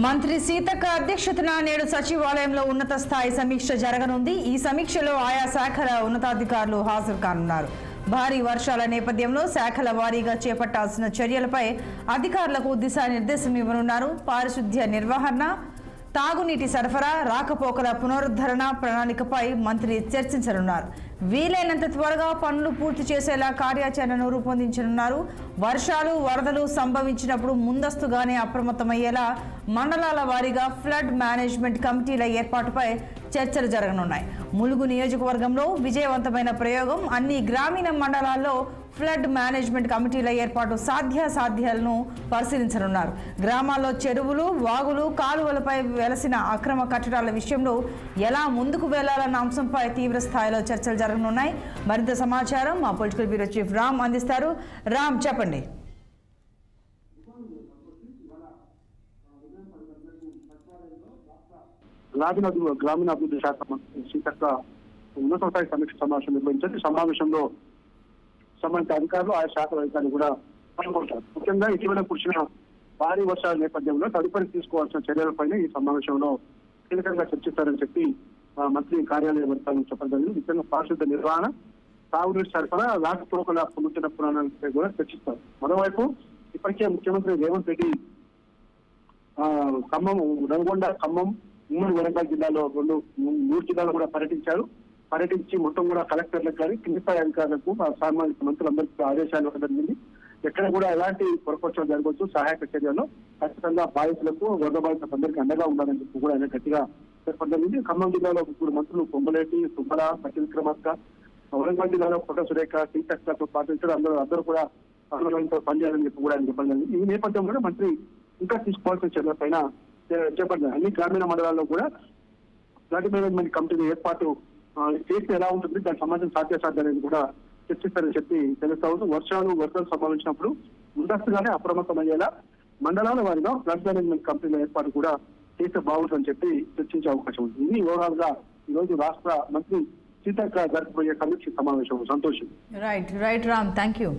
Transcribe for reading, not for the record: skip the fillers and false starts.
మంత్రి సీతక్క అధ్యక్షతన నేడు సచివాలయంలో ఉన్నత స్థాయి సమీక్ష జరగనుంది। ఈ సమీక్షలో ఆయా శాఖల ఉన్నతాధికారులు హాజరు కానున్నారు। భారీ వర్షాల నేపథ్యంలో శాఖల వారీగా చేపట్టాల్సిన చర్యలపై అధికారులకు దిశానిర్దేశం ఇవ్వనున్నారు। పారిశుద్ధ్య నిర్వహణ, తాగునీటి సరఫరా, రాకపోకల పునరుద్ధరణ ప్రణాళికపై మంత్రి చర్చించనున్నారు। వీలైనంత త్వరగా పనులు పూర్తి చేసేలా కార్యాచరణను రూపొందించనున్నారు। వర్షాలు వరదలు సంభవించినప్పుడు ముందస్తుగానే అప్రమత్తమయ్యేలా మండలాల వారీగా ఫ్లడ్ మేనేజ్మెంట్ కమిటీల ఏర్పాటుపై చర్చలు జరగనున్నాయి। ములుగు నియోజకవర్గంలో విజయవంతమైన ప్రయోగం, అన్ని గ్రామీణ మండలాల్లో ఫ్లడ్ మేనేజ్మెంట్ కమిటీల ఏర్పాటు సాధ్యాసాధ్యాలను పరిశీలించనున్నారు। గ్రామాల్లో చెరువులు, వాగులు, కాలువలపై వెలసిన అక్రమ కట్టడాల విషయంలో ఎలా ముందుకు వెళ్లాలన్న అంశంపై తీవ్ర స్థాయిలో చర్చలు జరగనున్నాయి। మరింత సమాచారం మా పొలిటికల్ బ్యూరో చీఫ్ రామ్ అందిస్తారు। రామ్, చెప్పండి। గ్రామీణాభివృద్ధి శాఖ మంత్రి సీతక్క ఉన్నత స్థాయి సమీక్ష సమావేశం నిర్వహించారు। సమావేశంలో సంబంధిత అధికారులు, ఆయా శాఖల అధికారులు కూడా పాల్గొంటారు। ముఖ్యంగా ఇటీవల కురిసిన భారీ వర్షాల నేపథ్యంలో తదుపరి తీసుకోవాల్సిన చర్యలపైన ఈ సమావేశంలో కీలకంగా చర్చిస్తారని చెప్పి మంత్రి కార్యాలయ వర్గాలను చెప్పడం జరిగింది। ముఖ్యంగా పారిశుద్ధ నిర్వహణ, తాగునీటి సరఫరా, రాకపోకల పునరుద్ధరణ ప్రణాళికపై కూడా చర్చిస్తారు। మరోవైపు ఇప్పటికే ముఖ్యమంత్రి రేవంత్ రెడ్డి నల్గొండ, ఖమ్మం, ఉమ్మడి వరంగల్ జిల్లాలో మూడు జిల్లాలు కూడా పర్యటించి మొత్తం కూడా కలెక్టర్లకు కానీ కింది స్థాయి అధికారులకు సామాజిక మంత్రులందరికీ ఆదేశాలు ఇవ్వడం జరిగింది। ఎక్కడ కూడా ఎలాంటి పొరపక్షాలు జరగవచ్చు, సహాయక చర్యల్లో ఖచ్చితంగా బాధితులకు, వరద బాధితులకు అందరికీ అండగా ఉండాలని చెప్పి కూడా ఆయన గట్టిగా చెప్పడం జరిగింది। ఖమ్మం జిల్లాలో ముగ్గురు మంత్రులు పొంగులేటి, సుబ్బల, పట్టి విక్రమార్క, వరంగల్ జిల్లాలో కొట్ట సురేఖ, సీతక్కతో పాటు అందరూ కూడా పనిచేయాలని చెప్పి కూడా ఆయన చెప్పడం జరిగింది। ఈ నేపథ్యంలో మంత్రి ఇంకా తీసుకోవాల్సిన చర్యలపైన చేపట్టారు। అన్ని గ్రామీణ మండలాల్లో కూడా ఫ్లడ్ మేనేజ్మెంట్ కమిటీ ఏర్పాటు చేస్తే ఎలా ఉంటుంది, దానికి సంబంధించిన సాధ్యాసాధ్యాలను కూడా చర్చిస్తారని చెప్పి తెలుస్తా ఉంది। వరదలు సంభవించినప్పుడు ముందస్తుగానే అప్రమత్తమయ్యేలా మండలాల వారిగా ఫ్లడ్ మేనేజ్మెంట్ కమిటీల ఏర్పాటు కూడా చేస్తే బాగుంటుందని చెప్పి చర్చించే అవకాశం ఉంది। ఇది ఓవరాల్ గా ఈ రోజు రాష్ట్ర మంత్రి సీతక్క జరపబోయే సమీక్ష సమావేశం। సంతోషం। Right Ram, thank you.